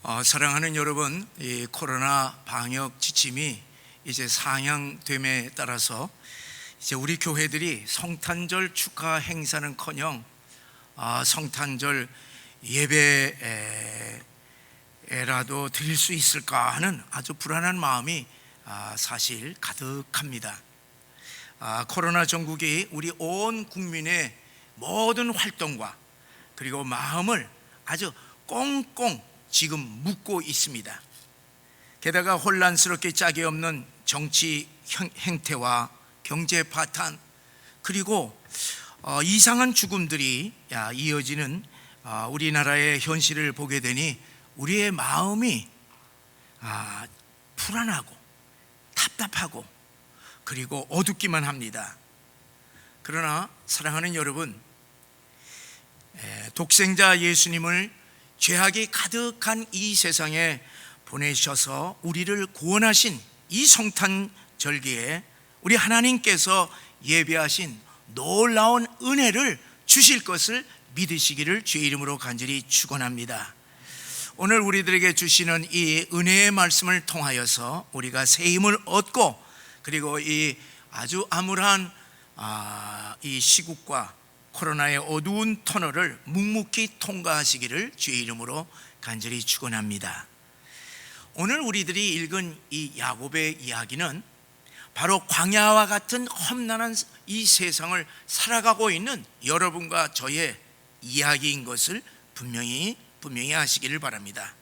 사랑하는 여러분, 이 코로나 방역 지침이 이제 상향됨에 따라서 이제 우리 교회들이 성탄절 축하 행사는커녕 성탄절 예배라도 드릴 수 있을까 하는 아주 불안한 마음이 사실 가득합니다. 코로나 전국이 우리 온 국민의 모든 활동과 그리고 마음을 아주 꽁꽁 지금 묶고 있습니다. 게다가 혼란스럽게 짝이 없는 정치 행태와 경제 파탄, 그리고 이상한 죽음들이 이어지는 우리나라의 현실을 보게 되니 우리의 마음이 불안하고 답답하고 그리고 어둡기만 합니다. 그러나 사랑하는 여러분, 독생자 예수님을 죄악이 가득한 이 세상에 보내셔서 우리를 구원하신 이 성탄절기에 우리 하나님께서 예비하신 놀라운 은혜를 주실 것을 믿으시기를 주의 이름으로 간절히 축원합니다. 오늘 우리들에게 주시는 이 은혜의 말씀을 통하여서 우리가 새 힘을 얻고 그리고 이 아주 암울한 이 시국과 코로나의 어두운 터널을 묵묵히 통과하시기를 주의 이름으로 간절히 축원합니다. 오늘 우리들이 읽은 이 야곱의 이야기는 바로 광야와 같은 험난한 이 세상을 살아가고 있는 여러분과 저의 이야기인 것을 분명히 아시기를 바랍니다.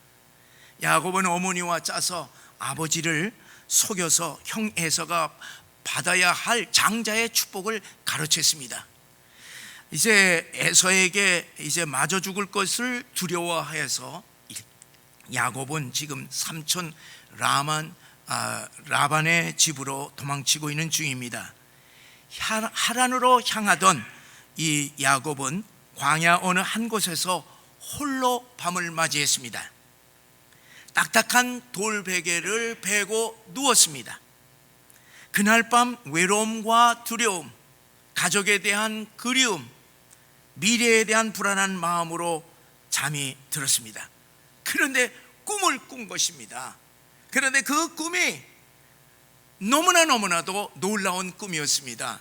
야곱은 어머니와 짜서 아버지를 속여서 형 에서가 받아야 할 장자의 축복을 가로챘습니다. 이제 에서에게 이제 맞아 죽을 것을 두려워해서 야곱은 지금 삼촌 라반의 집으로 도망치고 있는 중입니다. 하란으로 향하던 이 야곱은 광야 어느 한 곳에서 홀로 밤을 맞이했습니다. 딱딱한 돌베개를 베고 누웠습니다. 그날 밤 외로움과 두려움, 가족에 대한 그리움, 미래에 대한 불안한 마음으로 잠이 들었습니다. 그런데 꿈을 꾼 것입니다. 그런데 그 꿈이 너무나도 놀라운 꿈이었습니다.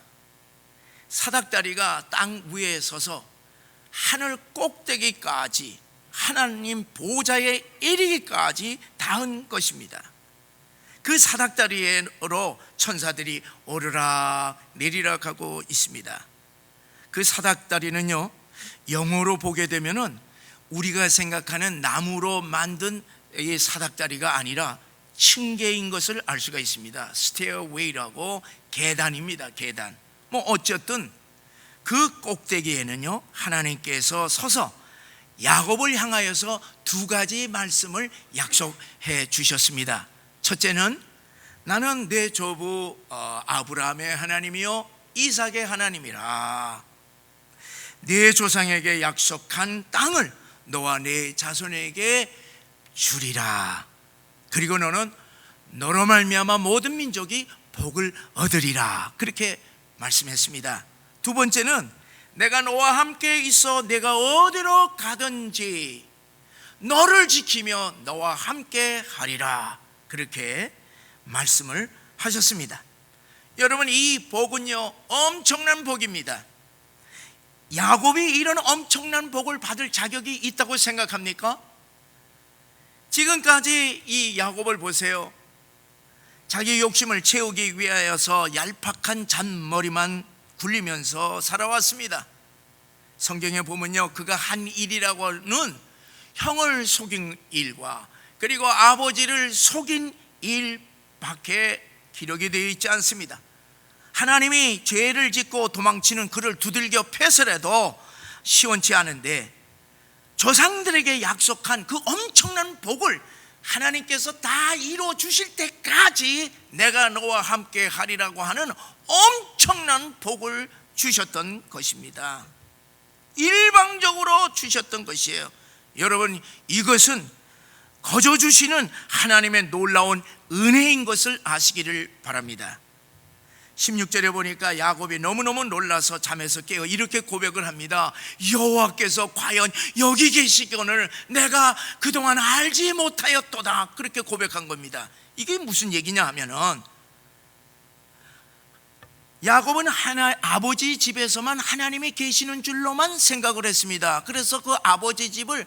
사닥다리가 땅 위에 서서 하늘 꼭대기까지 하나님 보좌에 이르기까지 닿은 것입니다. 그 사닥다리로 천사들이 오르락 내리락 하고 있습니다. 그 사닥다리는요, 영어로 보게 되면은 우리가 생각하는 나무로 만든 이 사닥다리가 아니라 층계인 것을 알 수가 있습니다. 스테어웨이라고 계단입니다. 계단. 어쨌든 그 꼭대기에는요, 하나님께서 서서 야곱을 향하여서 두 가지 말씀을 약속해 주셨습니다. 첫째는 나는 내 조부 아브라함의 하나님이요 이삭의 하나님이라. 네 조상에게 약속한 땅을 너와 네 자손에게 주리라. 그리고 너로 말미암아 모든 민족이 복을 얻으리라. 그렇게 말씀했습니다. 두 번째는 내가 너와 함께 있어 내가 어디로 가든지 너를 지키며 너와 함께 하리라. 그렇게 말씀을 하셨습니다. 여러분, 이 복은요 엄청난 복입니다. 야곱이 이런 엄청난 복을 받을 자격이 있다고 생각합니까? 지금까지 이 야곱을 보세요. 자기 욕심을 채우기 위하여서 얄팍한 잔머리만 굴리면서 살아왔습니다. 성경에 보면요, 그가 한 일이라고는 형을 속인 일과 그리고 아버지를 속인 일밖에 기록이 되어 있지 않습니다. 하나님이 죄를 짓고 도망치는 그를 두들겨 패서라도 시원치 않은데 조상들에게 약속한 그 엄청난 복을 하나님께서 다 이루어 주실 때까지 내가 너와 함께 하리라고 하는 엄청난 복을 주셨던 것입니다. 일방적으로 주셨던 것이에요. 여러분, 이것은 거저 주시는 하나님의 놀라운 은혜인 것을 아시기를 바랍니다. 16절에 보니까 야곱이 너무너무 놀라서 잠에서 깨어 이렇게 고백을 합니다. 여호와께서 과연 여기 계시거늘 내가 그동안 알지 못하였도다. 그렇게 고백한 겁니다. 이게 무슨 얘기냐 하면은, 야곱은 아버지 집에서만 하나님이 계시는 줄로만 생각을 했습니다. 그래서 그 아버지 집을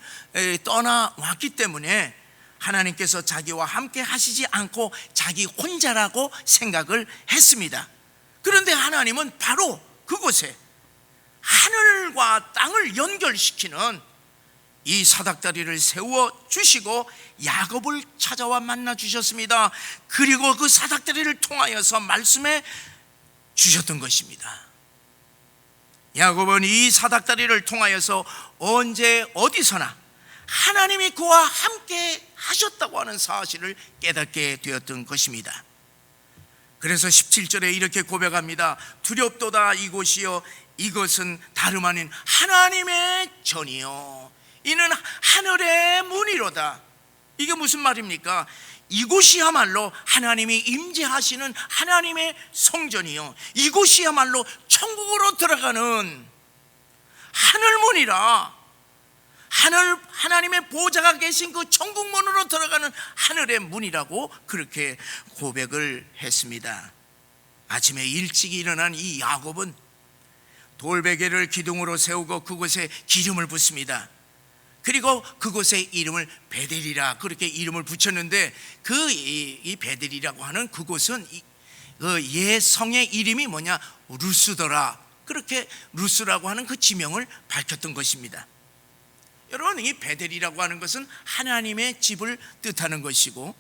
떠나왔기 때문에 하나님께서 자기와 함께 하시지 않고 자기 혼자라고 생각을 했습니다. 그런데 하나님은 바로 그곳에 하늘과 땅을 연결시키는 이 사닥다리를 세워 주시고 야곱을 찾아와 만나 주셨습니다. 그리고 그 사닥다리를 통하여서 말씀해 주셨던 것입니다. 야곱은 이 사닥다리를 통하여서 언제 어디서나 하나님이 그와 함께 하셨다고 하는 사실을 깨닫게 되었던 것입니다. 그래서 17절에 이렇게 고백합니다. 두렵도다 이곳이요 이것은 다름 아닌 하나님의 전이요 이는 하늘의 문이로다. 이게 무슨 말입니까? 이곳이야말로 하나님이 임재하시는 하나님의 성전이요 이곳이야말로 천국으로 들어가는 하늘문이라. 하나님의 보좌가 계신 그 천국문으로 들어가는 하늘의 문이라고 그렇게 고백을 했습니다. 아침에 일찍 일어난 이 야곱은 돌베개를 기둥으로 세우고 그곳에 기름을 붓습니다. 그리고 그곳에 이름을 베델이라 그렇게 이름을 붙였는데, 이 베델이라고 하는 그곳은 옛 성의 이름이 뭐냐, 루스더라. 그렇게 루스라고 하는 그 지명을 밝혔던 것입니다. 여러분, 이 베델이라고 하는 것은 하나님의 집을 뜻하는 것이고,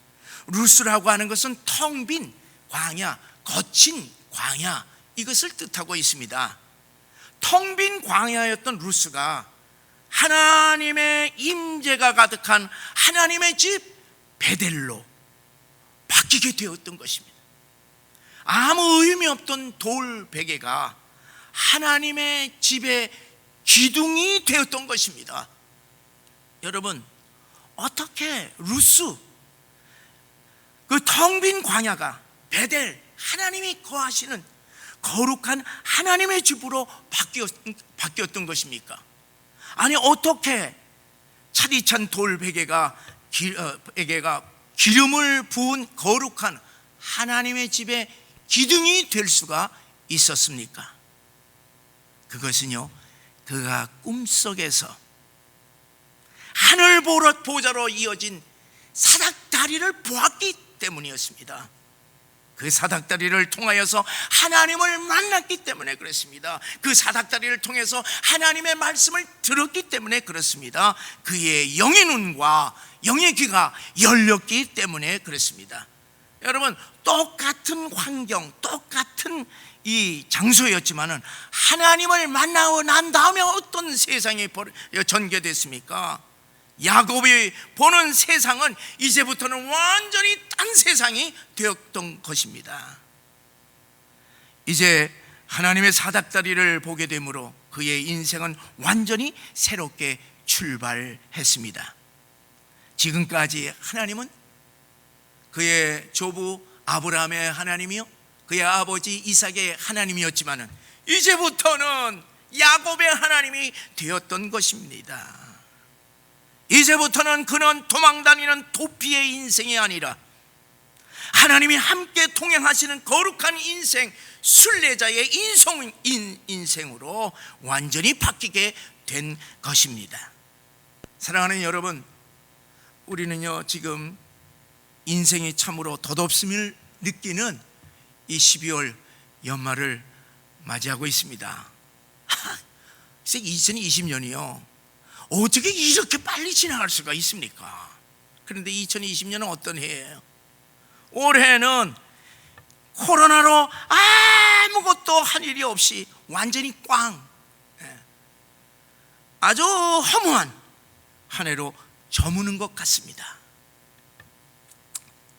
루스라고 하는 것은 텅 빈 광야, 거친 광야, 이것을 뜻하고 있습니다. 텅 빈 광야였던 루스가 하나님의 임재가 가득한 하나님의 집 베델로 바뀌게 되었던 것입니다. 아무 의미 없던 돌 베개가 하나님의 집의 기둥이 되었던 것입니다. 여러분, 어떻게 루스, 그 텅 빈 광야가 베델, 하나님이 거하시는 거룩한 하나님의 집으로 바뀌었던 것입니까? 아니, 어떻게 차디찬 돌 베개가 기름을 부은 거룩한 하나님의 집의 기둥이 될 수가 있었습니까? 그것은요, 그가 꿈속에서 하늘 보좌로 이어진 사닥다리를 보았기 때문이었습니다. 그 사닥다리를 통하여서 하나님을 만났기 때문에 그렇습니다. 그 사닥다리를 통해서 하나님의 말씀을 들었기 때문에 그렇습니다. 그의 영의 눈과 영의 귀가 열렸기 때문에 그렇습니다. 여러분, 똑같은 환경, 똑같은 이 장소였지만은 하나님을 만나고 난 다음에 어떤 세상이 전개됐습니까? 야곱이 보는 세상은 이제부터는 완전히 딴 세상이 되었던 것입니다. 이제 하나님의 사닥다리를 보게 되므로 그의 인생은 완전히 새롭게 출발했습니다. 지금까지 하나님은 그의 조부 아브라함의 하나님이요, 그의 아버지 이삭의 하나님이었지만은 이제부터는 야곱의 하나님이 되었던 것입니다. 이제부터는 그는 도망다니는 도피의 인생이 아니라 하나님이 함께 동행하시는 거룩한 인생, 순례자의 인생으로 완전히 바뀌게 된 것입니다. 사랑하는 여러분, 우리는요 지금 인생이 참으로 덧없음을 느끼는 이 12월 연말을 맞이하고 있습니다. 2020년이요 어떻게 이렇게 빨리 지나갈 수가 있습니까? 그런데 2020년은 어떤 해예요? 올해는 코로나로 아무것도 할 일이 없이 완전히 꽝, 아주 허무한 한 해로 저무는 것 같습니다.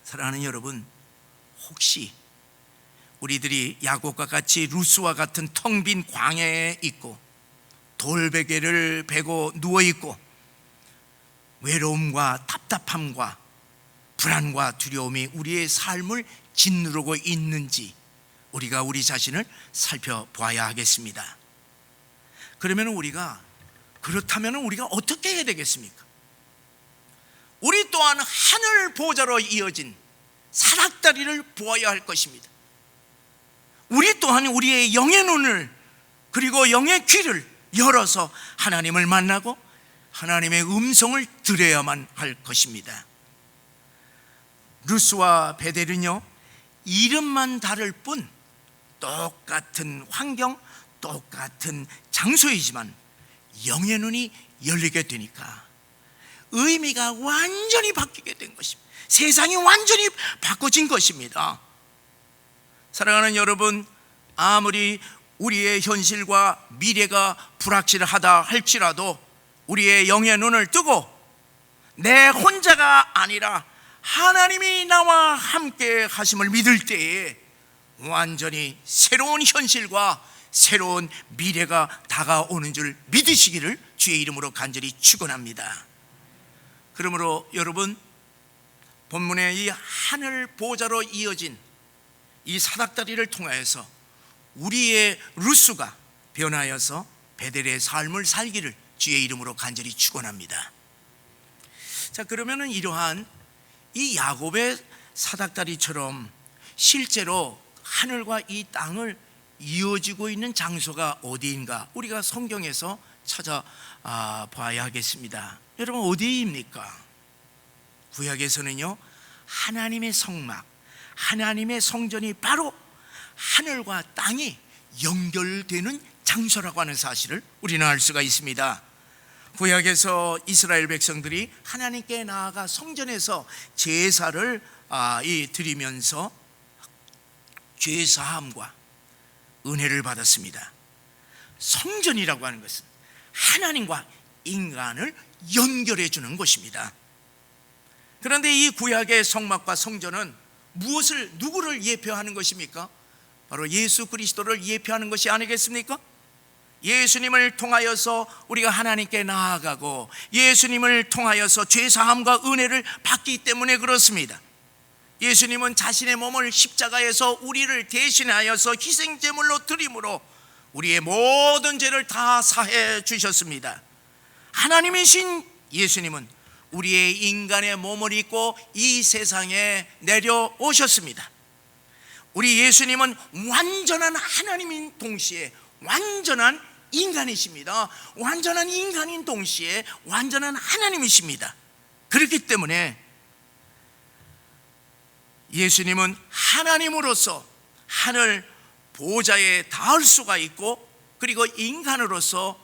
사랑하는 여러분, 혹시 우리들이 야곱과 같이 루스와 같은 텅 빈 광야에 있고 돌베개를 베고 누워있고 외로움과 답답함과 불안과 두려움이 우리의 삶을 짓누르고 있는지 우리가 우리 자신을 살펴보아야 하겠습니다. 그러면 그렇다면 우리가 어떻게 해야 되겠습니까? 우리 또한 하늘 보좌로 이어진 사닥다리를 보아야 할 것입니다. 우리 또한 우리의 영의 눈을 그리고 영의 귀를 열어서 하나님을 만나고 하나님의 음성을 들어야만 할 것입니다. 루스와 베델은요, 이름만 다를 뿐 똑같은 환경, 똑같은 장소이지만 영의 눈이 열리게 되니까 의미가 완전히 바뀌게 된 것입니다. 세상이 완전히 바꿔진 것입니다. 사랑하는 여러분, 아무리 우리의 현실과 미래가 불확실하다 할지라도 우리의 영의 눈을 뜨고 내 혼자가 아니라 하나님이 나와 함께 하심을 믿을 때에 완전히 새로운 현실과 새로운 미래가 다가오는 줄 믿으시기를 주의 이름으로 간절히 축원합니다. 그러므로 여러분, 본문의 이 하늘 보좌로 이어진 이 사닥다리를 통하여서 우리의 루스가 변하여서 베델의 삶을 살기를 주의 이름으로 간절히 축원합니다. 자, 그러면은 이러한 이 야곱의 사닥다리처럼 실제로 하늘과 이 땅을 이어지고 있는 장소가 어디인가 우리가 성경에서 찾아봐야 하겠습니다. 여러분, 어디입니까? 구약에서는요, 하나님의 성막, 하나님의 성전이 바로 하늘과 땅이 연결되는 장소라고 하는 사실을 우리는 알 수가 있습니다. 구약에서 이스라엘 백성들이 하나님께 나아가 성전에서 제사를 드리면서 죄사함과 은혜를 받았습니다. 성전이라고 하는 것은 하나님과 인간을 연결해 주는 것입니다. 그런데 이 구약의 성막과 성전은 누구를 예표하는 것입니까? 바로 예수 그리스도를 예표하는 것이 아니겠습니까? 예수님을 통하여서 우리가 하나님께 나아가고 예수님을 통하여서 죄사함과 은혜를 받기 때문에 그렇습니다. 예수님은 자신의 몸을 십자가에서 우리를 대신하여서 희생제물로 드림으로 우리의 모든 죄를 다 사해 주셨습니다. 하나님이신 예수님은 우리의 인간의 몸을 입고 이 세상에 내려오셨습니다. 우리 예수님은 완전한 하나님인 동시에 완전한 인간이십니다. 완전한 인간인 동시에 완전한 하나님이십니다. 그렇기 때문에 예수님은 하나님으로서 하늘 보좌에 닿을 수가 있고, 그리고 인간으로서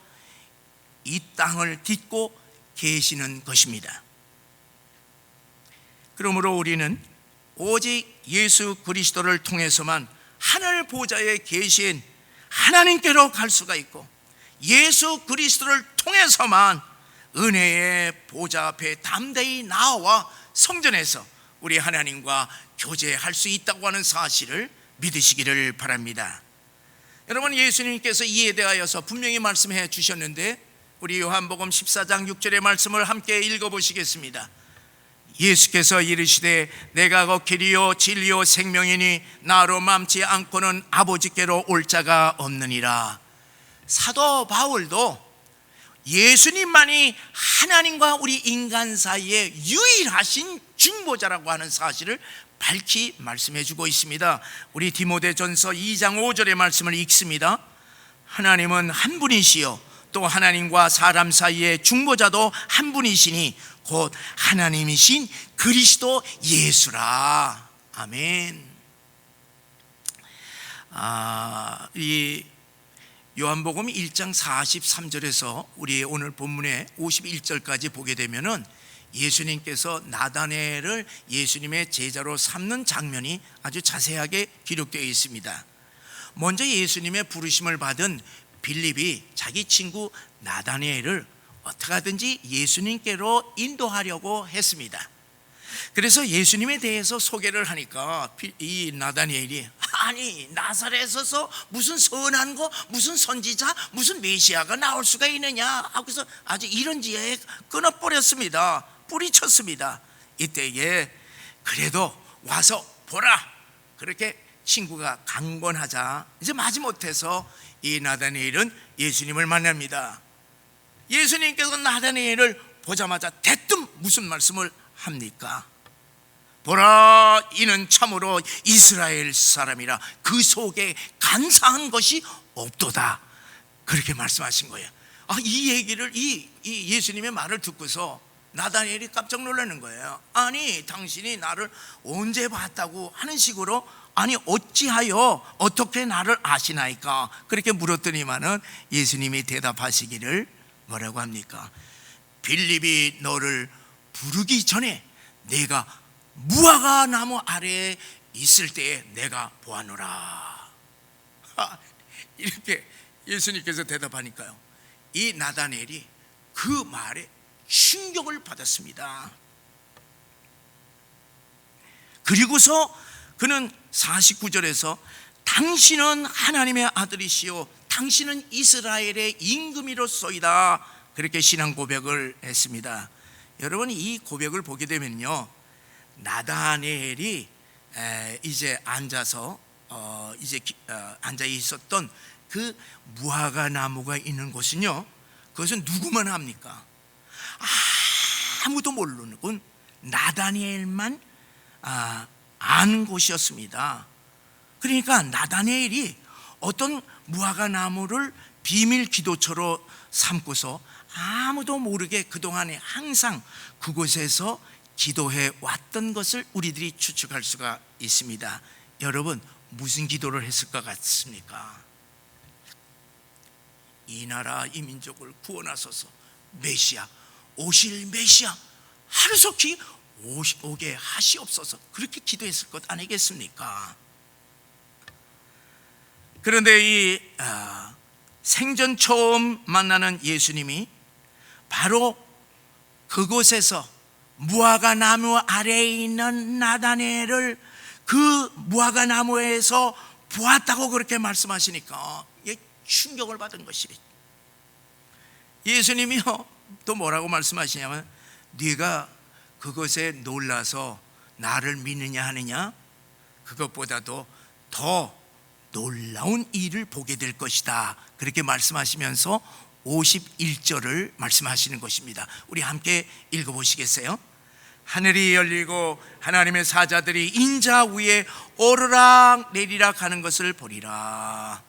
이 땅을 딛고 계시는 것입니다. 그러므로 우리는 오직 예수 그리스도를 통해서만 하늘 보좌에 계신 하나님께로 갈 수가 있고, 예수 그리스도를 통해서만 은혜의 보좌 앞에 담대히 나와 성전에서 우리 하나님과 교제할 수 있다고 하는 사실을 믿으시기를 바랍니다. 여러분, 예수님께서 이에 대하여서 분명히 말씀해 주셨는데, 우리 요한복음 14장 6절의 말씀을 함께 읽어보시겠습니다. 예수께서 이르시되 내가 곧 길이요 진리요 생명이니 나로 맘지 않고는 아버지께로 올 자가 없느니라. 사도 바울도 예수님만이 하나님과 우리 인간 사이에 유일하신 중보자라고 하는 사실을 밝히 말씀해 주고 있습니다. 우리 디모데전서 2장 5절의 말씀을 읽습니다. 하나님은 한 분이시요 또 하나님과 사람 사이의 중보자도 한 분이시니 곧 하나님이신 그리스도 예수라. 아멘. 이 요한복음 1장 43절에서 우리 오늘 본문의 51절까지 보게 되면은 예수님께서 나다나엘을 예수님의 제자로 삼는 장면이 아주 자세하게 기록되어 있습니다. 먼저 예수님의 부르심을 받은 빌립이 자기 친구 나다나엘을 어떻게 하든지 예수님께로 인도하려고 했습니다. 그래서 예수님에 대해서 소개를 하니까 이 나다나엘이 아니 나사렛에서 무슨 선한 거 무슨 선지자 무슨 메시아가 나올 수가 있느냐 하고서 아주 이런지에 끊어버렸습니다. 뿌리쳤습니다. 이때에 그래도 와서 보라 그렇게 친구가 강권하자 이제 마지못해서 이 나다니엘은 예수님을 만납니다. 예수님께서 나다니엘을 보자마자 대뜸 무슨 말씀을 합니까? 보라, 이는 참으로 이스라엘 사람이라 그 속에 간사한 것이 없도다. 그렇게 말씀하신 거예요. 이 얘기를 이 예수님의 말을 듣고서 나다니엘이 깜짝 놀라는 거예요. 아니, 당신이 나를 언제 봤다고 하는 식으로, 아니 어찌하여 어떻게 나를 아시나이까? 그렇게 물었더니만은 예수님이 대답하시기를 뭐라고 합니까? 빌립이 너를 부르기 전에 내가 무화과 나무 아래에 있을 때에 내가 보았노라. 이렇게 예수님께서 대답하니까요, 이 나다니엘이 그 말에 충격을 받았습니다. 그리고서 그는 49절에서 당신은 하나님의 아들이시오, 당신은 이스라엘의 임금이로소이다, 그렇게 신앙 고백을 했습니다. 여러분, 이 고백을 보게 되면요, 나다니엘이 이제 앉아서 앉아 있었던 그 무화과 나무가 있는 곳은요, 그것은 누구만 합니까? 아무도 모르는 건 나다니엘만 아는 곳이었습니다. 그러니까 나다니엘이 어떤 무화과 나무를 비밀 기도처로 삼고서 아무도 모르게 그동안에 항상 그곳에서 기도해 왔던 것을 우리들이 추측할 수가 있습니다. 여러분, 무슨 기도를 했을 것 같습니까? 이 나라 이 민족을 구원하소서, 메시아, 오실 메시아 하루속히 오게 하시옵소서, 그렇게 기도했을 것 아니겠습니까? 그런데 이 생전 처음 만나는 예수님이 바로 그곳에서 무화과 나무 아래에 있는 나다니엘을 그 무화과 나무에서 보았다고 그렇게 말씀하시니까 충격을 받은 것이래. 예수님이요 또 뭐라고 말씀하시냐면, 네가 그것에 놀라서 나를 믿느냐 하느냐, 그것보다도 더 놀라운 일을 보게 될 것이다, 그렇게 말씀하시면서 51절을 말씀하시는 것입니다. 우리 함께 읽어보시겠어요? 하늘이 열리고 하나님의 사자들이 인자 위에 오르락 내리락 하는 것을 보리라.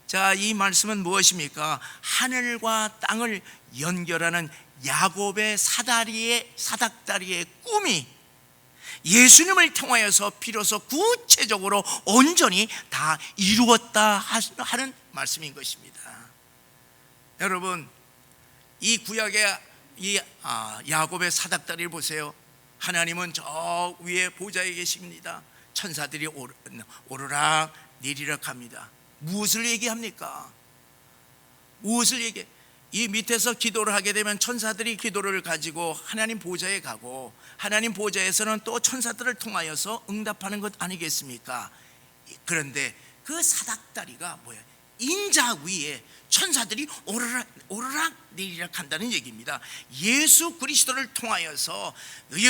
자, 이 말씀은 무엇입니까? 하늘과 땅을 연결하는 야곱의 사닥다리의 꿈이 예수님을 통하여서 비로소 구체적으로 온전히 다 이루었다 하는 말씀인 것입니다. 여러분, 이 구약의 이 야곱의 사닥다리를 보세요. 하나님은 저 위에 보좌에 계십니다. 천사들이 오르락 내리락 합니다. 무엇을 얘기합니까? 무엇을 얘기해? 이 밑에서 기도를 하게 되면 천사들이 기도를 가지고 하나님 보좌에 가고, 하나님 보좌에서는 또 천사들을 통하여서 응답하는 것 아니겠습니까? 그런데 그 사닥다리가 뭐예요? 인자 위에 천사들이 오르락 내리락 한다는 얘기입니다. 예수 그리스도를 통하여서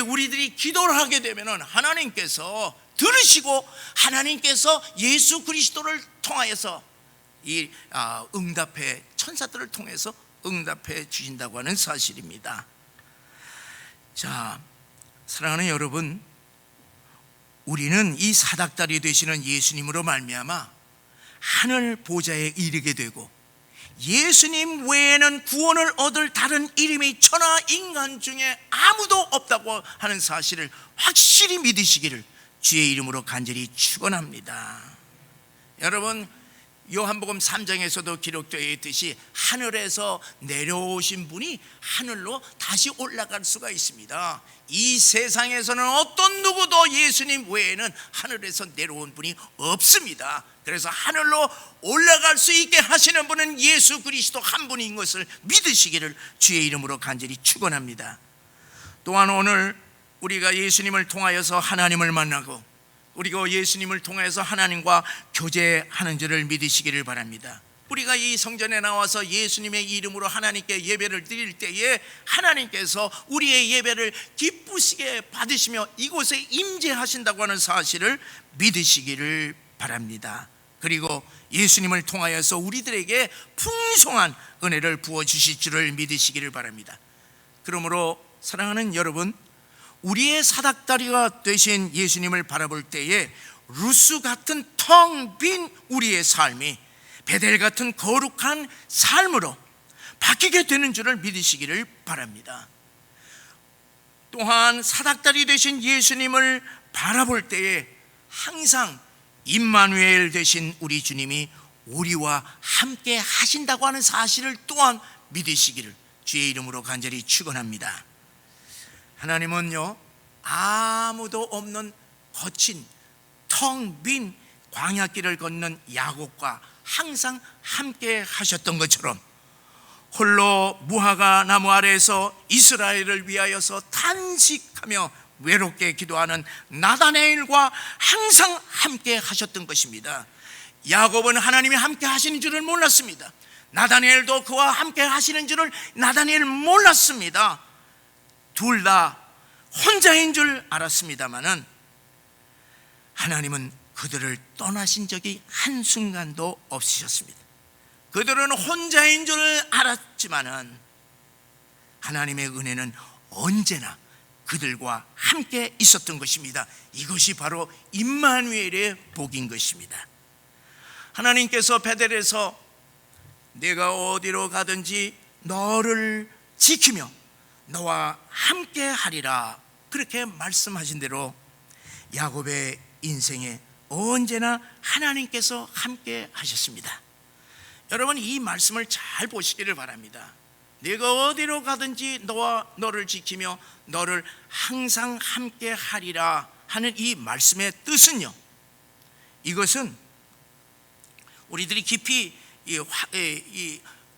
우리들이 기도를 하게 되면 하나님께서 들으시고, 하나님께서 예수 그리스도를 통하여서 이 응답해, 천사들을 통해서 응답해 주신다고 하는 사실입니다. 자, 사랑하는 여러분, 우리는 이 사닥다리 되시는 예수님으로 말미암아 하늘 보좌에 이르게 되고, 예수님 외에는 구원을 얻을 다른 이름이 천하 인간 중에 아무도 없다고 하는 사실을 확실히 믿으시기를 주의 이름으로 간절히 축원합니다. 여러분, 요한복음 3장에서도 기록되어 있듯이 하늘에서 내려오신 분이 하늘로 다시 올라갈 수가 있습니다. 이 세상에서는 어떤 누구도 예수님 외에는 하늘에서 내려온 분이 없습니다. 그래서 하늘로 올라갈 수 있게 하시는 분은 예수 그리스도 한 분인 것을 믿으시기를 주의 이름으로 간절히 축원합니다. 또한 오늘 우리가 예수님을 통하여서 하나님을 만나고, 우리가 예수님을 통해서 하나님과 교제하는 줄을 믿으시기를 바랍니다. 우리가 이 성전에 나와서 예수님의 이름으로 하나님께 예배를 드릴 때에 하나님께서 우리의 예배를 기쁘시게 받으시며 이곳에 임재하신다고 하는 사실을 믿으시기를 바랍니다. 바랍니다. 그리고 예수님을 통하여서 우리들에게 풍성한 은혜를 부어주실 줄을 믿으시기를 바랍니다. 그러므로 사랑하는 여러분, 우리의 사닥다리가 되신 예수님을 바라볼 때에 루스 같은 텅 빈 우리의 삶이 베델 같은 거룩한 삶으로 바뀌게 되는 줄을 믿으시기를 바랍니다. 또한 사닥다리 되신 예수님을 바라볼 때에 항상 임마누엘 되신 우리 주님이 우리와 함께 하신다고 하는 사실을 또한 믿으시기를 주의 이름으로 간절히 축원합니다. 하나님은요, 아무도 없는 거친 텅 빈 광야길을 걷는 야곱과 항상 함께 하셨던 것처럼 홀로 무화과 나무 아래에서 이스라엘을 위하여서 탄식하며 외롭게 기도하는 나다네엘과 항상 함께 하셨던 것입니다. 야곱은 하나님이 함께 하시는 줄을 몰랐습니다. 나다네엘도 그와 함께 하시는 줄을 나다네엘 몰랐습니다. 둘 다 혼자인 줄 알았습니다마는 하나님은 그들을 떠나신 적이 한순간도 없으셨습니다. 그들은 혼자인 줄 알았지만은 하나님의 은혜는 언제나 그들과 함께 있었던 것입니다. 이것이 바로 임마누엘의 복인 것입니다. 하나님께서 베델에서 내가 어디로 가든지 너를 지키며 너와 함께 하리라 그렇게 말씀하신 대로 야곱의 인생에 언제나 하나님께서 함께 하셨습니다. 여러분, 이 말씀을 잘 보시기를 바랍니다. 내가 어디로 가든지 너와 너를 지키며 너를 항상 함께 하리라 하는 이 말씀의 뜻은요, 이것은 우리들이 깊이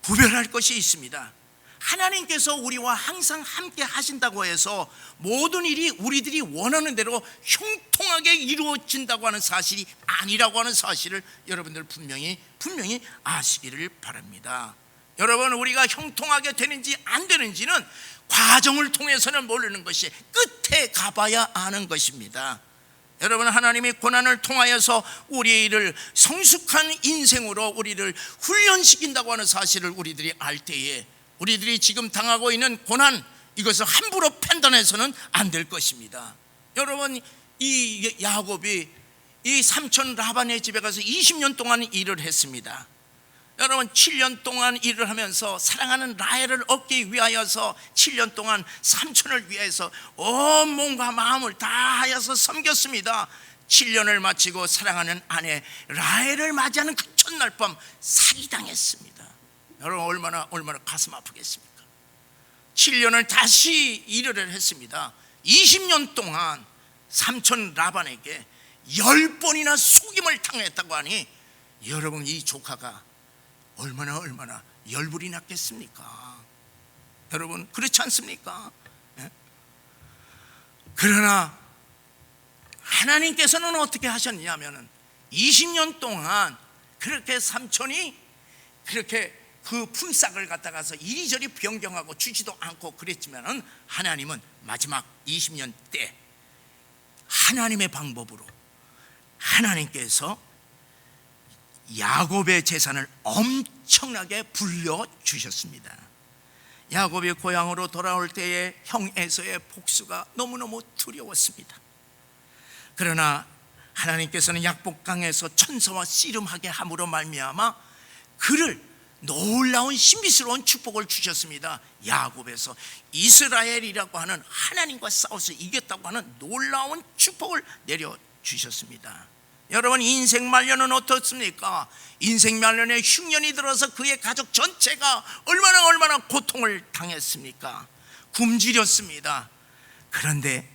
구별할 것이 있습니다. 하나님께서 우리와 항상 함께 하신다고 해서 모든 일이 우리들이 원하는 대로 형통하게 이루어진다고 하는 사실이 아니라고 하는 사실을 여러분들 분명히 아시기를 바랍니다. 여러분, 우리가 형통하게 되는지 안 되는지는 과정을 통해서는 모르는 것이 끝에 가봐야 아는 것입니다. 여러분, 하나님이 고난을 통하여서 우리를 성숙한 인생으로 우리를 훈련시킨다고 하는 사실을 우리들이 알 때에 우리들이 지금 당하고 있는 고난, 이것을 함부로 판단해서는 안 될 것입니다. 여러분, 이 야곱이 이 삼촌 라반의 집에 가서 20년 동안 일을 했습니다. 여러분, 7년 동안 일을 하면서 사랑하는 라헬을 얻기 위하여서 7년 동안 삼촌을 위해서 온 몸과 마음을 다하여서 섬겼습니다. 7년을 마치고 사랑하는 아내 라헬을 맞이하는 그 첫날 밤 사기당했습니다. 여러분, 얼마나 가슴 아프겠습니까? 7년을 다시 일을 했습니다. 20년 동안 삼촌 라반에게 10번이나 속임을 당했다고 하니 여러분, 이 조카가 얼마나 열불이 났겠습니까? 여러분, 그렇지 않습니까? 예? 그러나 하나님께서는 어떻게 하셨냐면은 20년 동안 그렇게 삼촌이 그렇게 그 품삯을 갖다가서 이리저리 변경하고 주지도 않고 그랬지만은 하나님은 마지막 20년 때 하나님의 방법으로 하나님께서 야곱의 재산을 엄청나게 불려주셨습니다. 야곱이 고향으로 돌아올 때에 형 에서의 복수가 너무너무 두려웠습니다. 그러나 하나님께서는 약복강에서 천사와 씨름하게 함으로 말미암아 그를 놀라운 신비스러운 축복을 주셨습니다. 야곱에서 이스라엘이라고 하는 하나님과 싸워서 이겼다고 하는 놀라운 축복을 내려주셨습니다. 여러분, 인생 말년은 어떻습니까? 인생 말년에 흉년이 들어서 그의 가족 전체가 얼마나 고통을 당했습니까? 굶주렸습니다. 그런데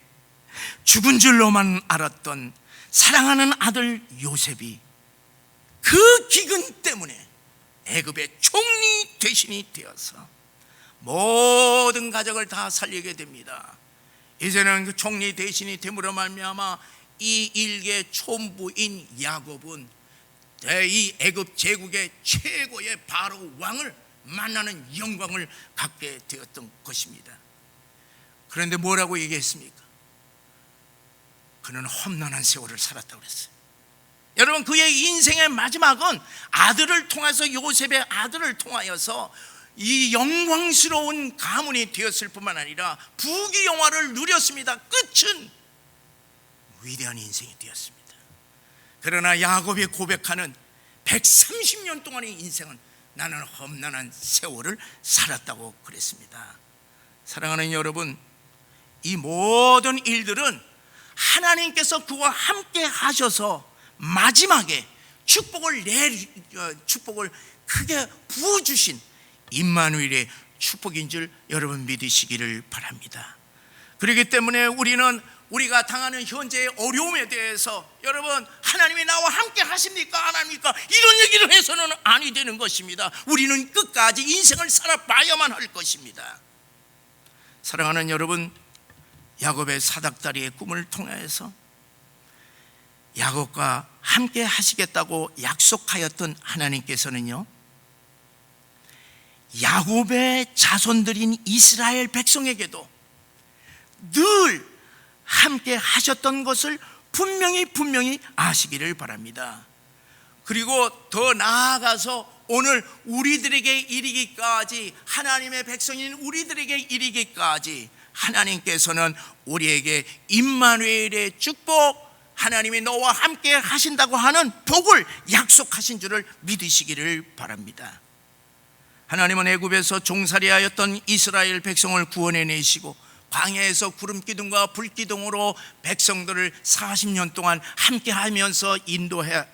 죽은 줄로만 알았던 사랑하는 아들 요셉이 그 기근 때문에 애굽의 총리 대신이 되어서 모든 가족을 다 살리게 됩니다. 이제는 그 총리 대신이 됨으로 말미암아 이 일개 촌부인 야곱은 이 애굽 제국의 최고의 바로 왕을 만나는 영광을 갖게 되었던 것입니다. 그런데 뭐라고 얘기했습니까? 그는 험난한 세월을 살았다고 그랬어요. 여러분, 그의 인생의 마지막은 아들을 통해서, 요셉의 아들을 통하여서 이 영광스러운 가문이 되었을 뿐만 아니라 부귀영화를 누렸습니다. 끝은 위대한 인생이 되었습니다. 그러나 야곱이 고백하는 130년 동안의 인생은 나는 험난한 세월을 살았다고 그랬습니다. 사랑하는 여러분, 이 모든 일들은 하나님께서 그와 함께 하셔서 마지막에 축복을 크게 부어주신 임마누엘의 축복인 줄 여러분 믿으시기를 바랍니다. 그렇기 때문에 우리가 당하는 현재의 어려움에 대해서 여러분, 하나님이 나와 함께 하십니까 안 합니까? 이런 얘기를 해서는 아니 되는 것입니다. 우리는 끝까지 인생을 살아봐야만 할 것입니다. 사랑하는 여러분, 야곱의 사닥다리의 꿈을 통해서 야곱과 함께 하시겠다고 약속하였던 하나님께서는요, 야곱의 자손들인 이스라엘 백성에게도 늘 함께 하셨던 것을 분명히 아시기를 바랍니다. 그리고 더 나아가서 오늘 우리들에게 이르기까지, 하나님의 백성인 우리들에게 이르기까지 하나님께서는 우리에게 임마누엘의 축복, 하나님이 너와 함께 하신다고 하는 복을 약속하신 줄을 믿으시기를 바랍니다. 하나님은 애굽에서 종살이하였던 이스라엘 백성을 구원해내시고 광야에서 구름기둥과 불기둥으로 백성들을 40년 동안 함께하면서 인도해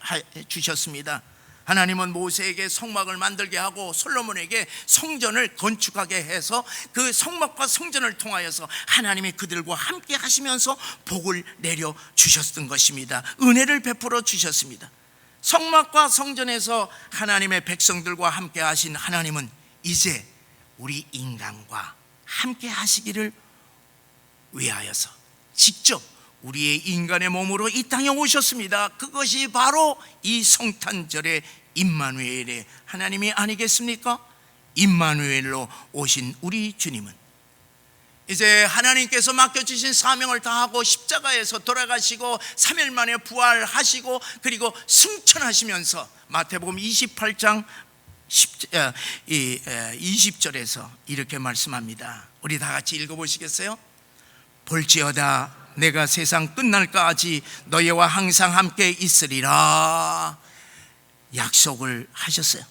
주셨습니다. 하나님은 모세에게 성막을 만들게 하고 솔로몬에게 성전을 건축하게 해서 그 성막과 성전을 통하여서 하나님이 그들과 함께 하시면서 복을 내려 주셨던 것입니다. 은혜를 베풀어 주셨습니다. 성막과 성전에서 하나님의 백성들과 함께 하신 하나님은 이제 우리 인간과 함께 하시기를 위하여서 직접 우리의 인간의 몸으로 이 땅에 오셨습니다. 그것이 바로 이 성탄절의 임마누엘의 하나님이 아니겠습니까? 임마누엘로 오신 우리 주님은 이제 하나님께서 맡겨주신 사명을 다하고 십자가에서 돌아가시고 3일 만에 부활하시고 그리고 승천하시면서 마태복음 28장 20절에서 이렇게 말씀합니다. 우리 다 같이 읽어보시겠어요? 볼지어다 내가 세상 끝날까지 너희와 항상 함께 있으리라 약속을 하셨어요.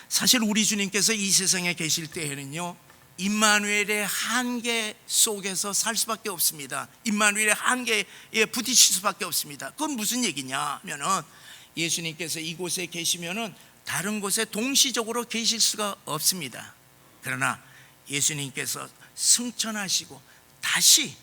사실 우리 주님께서 이 세상에 계실 때에는요, 임마누엘의 한계 속에서 살 수밖에 없습니다. 임마누엘의 한계에 부딪힐 수밖에 없습니다. 그건 무슨 얘기냐 하면은, 예수님께서 이곳에 계시면은 다른 곳에 동시적으로 계실 수가 없습니다. 그러나 예수님께서 승천하시고 다시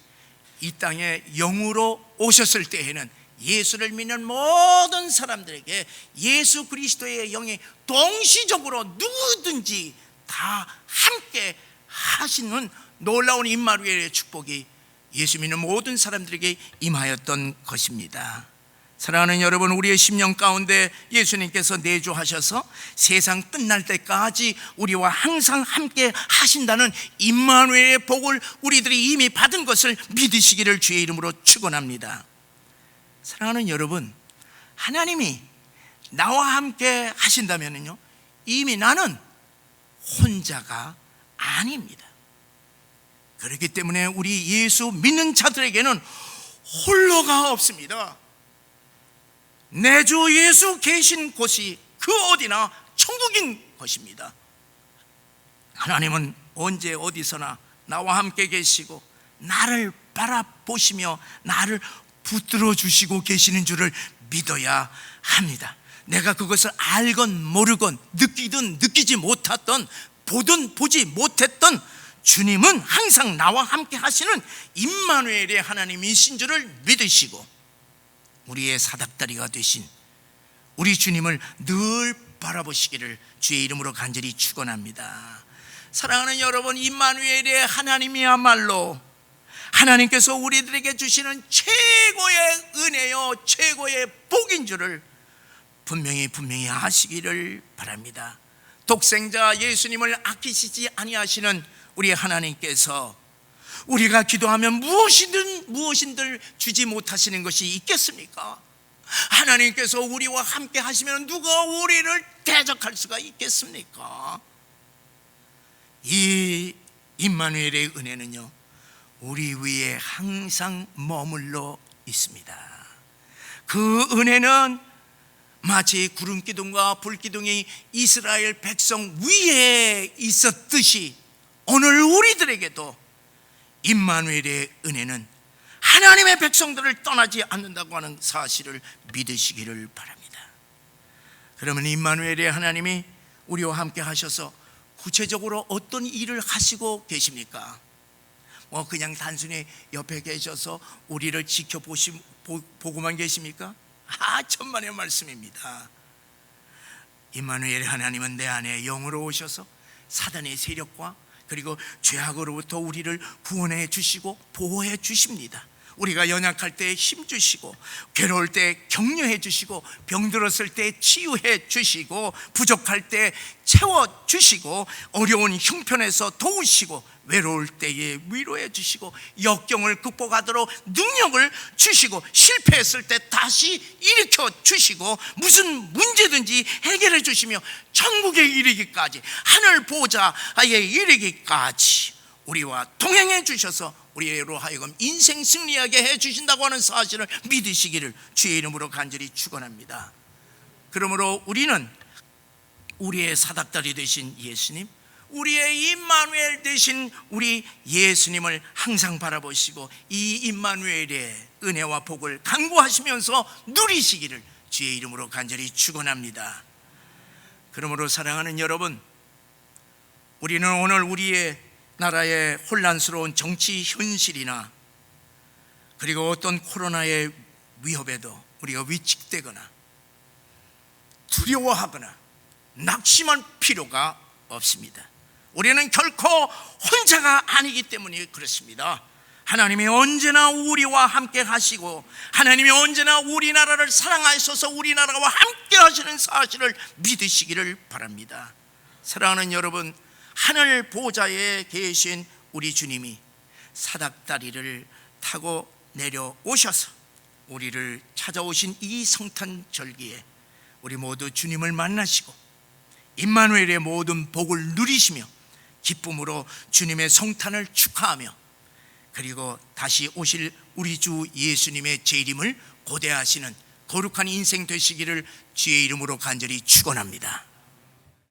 이 땅에 영으로 오셨을 때에는 예수를 믿는 모든 사람들에게 예수 그리스도의 영이 동시적으로 누구든지 다 함께 하시는 놀라운 임마누엘의 축복이 예수 믿는 모든 사람들에게 임하였던 것입니다. 사랑하는 여러분, 우리의 심령 가운데 예수님께서 내주하셔서 세상 끝날 때까지 우리와 항상 함께 하신다는 임마누엘의 복을 우리들이 이미 받은 것을 믿으시기를 주의 이름으로 축원합니다. 사랑하는 여러분, 하나님이 나와 함께 하신다면요, 이미 나는 혼자가 아닙니다. 그렇기 때문에 우리 예수 믿는 자들에게는 홀로가 없습니다. 내 주 예수 계신 곳이 그 어디나 천국인 것입니다. 하나님은 언제 어디서나 나와 함께 계시고 나를 바라보시며 나를 붙들어 주시고 계시는 줄을 믿어야 합니다. 내가 그것을 알건 모르건 느끼든 느끼지 못했던 보든 보지 못했던 주님은 항상 나와 함께 하시는 임마누엘의 하나님이신 줄을 믿으시고 우리의 사닥다리가 되신 우리 주님을 늘 바라보시기를 주의 이름으로 간절히 축원합니다. 사랑하는 여러분, 임마누엘의 하나님이야말로 하나님께서 우리들에게 주시는 최고의 은혜요 최고의 복인 줄을 분명히 아시기를 바랍니다. 독생자 예수님을 아끼시지 아니하시는 우리 하나님께서 우리가 기도하면 무엇이든 주지 못하시는 것이 있겠습니까? 하나님께서 우리와 함께 하시면 누가 우리를 대적할 수가 있겠습니까? 이 임마누엘의 은혜는요, 우리 위에 항상 머물러 있습니다. 그 은혜는 마치 구름기둥과 불기둥이 이스라엘 백성 위에 있었듯이 오늘 우리들에게도 임마누엘의 은혜는 하나님의 백성들을 떠나지 않는다고 하는 사실을 믿으시기를 바랍니다. 그러면 임마누엘의 하나님이 우리와 함께 하셔서 구체적으로 어떤 일을 하시고 계십니까? 그냥 단순히 옆에 계셔서 우리를 지켜보고만 계십니까? 천만의 말씀입니다. 임마누엘의 하나님은 내 안에 영으로 오셔서 사단의 세력과 그리고 죄악으로부터 우리를 구원해 주시고 보호해 주십니다. 우리가 연약할 때 힘 주시고, 괴로울 때 격려해 주시고, 병들었을 때 치유해 주시고, 부족할 때 채워 주시고, 어려운 형편에서 도우시고, 외로울 때에 위로해 주시고, 역경을 극복하도록 능력을 주시고, 실패했을 때 다시 일으켜 주시고, 무슨 문제든지 해결해 주시며 천국에 이르기까지, 하늘 보좌에 이르기까지 우리와 동행해 주셔서 우리로 하여금 인생 승리하게 해 주신다고 하는 사실을 믿으시기를 주의 이름으로 간절히 축원합니다. 그러므로 우리는 우리의 사닥다리 되신 예수님, 우리의 임마누엘 되신 우리 예수님을 항상 바라보시고 이 임마누엘의 은혜와 복을 간구하시면서 누리시기를 주의 이름으로 간절히 축원합니다. 그러므로 사랑하는 여러분, 우리는 오늘 우리의 나라의 혼란스러운 정치 현실이나 그리고 어떤 코로나의 위협에도 우리가 위축되거나 두려워하거나 낙심할 필요가 없습니다. 우리는 결코 혼자가 아니기 때문에 그렇습니다. 하나님이 언제나 우리와 함께 하시고 하나님이 언제나 우리나라를 사랑하셔서 우리나라와 함께 하시는 사실을 믿으시기를 바랍니다. 사랑하는 여러분, 하늘 보좌에 계신 우리 주님이 사닥다리를 타고 내려오셔서 우리를 찾아오신 이 성탄절기에 우리 모두 주님을 만나시고 임마누엘의 모든 복을 누리시며 기쁨으로 주님의 성탄을 축하하며 그리고 다시 오실 우리 주 예수님의 재림을 고대하시는 거룩한 인생 되시기를 주의 이름으로 간절히 축원합니다.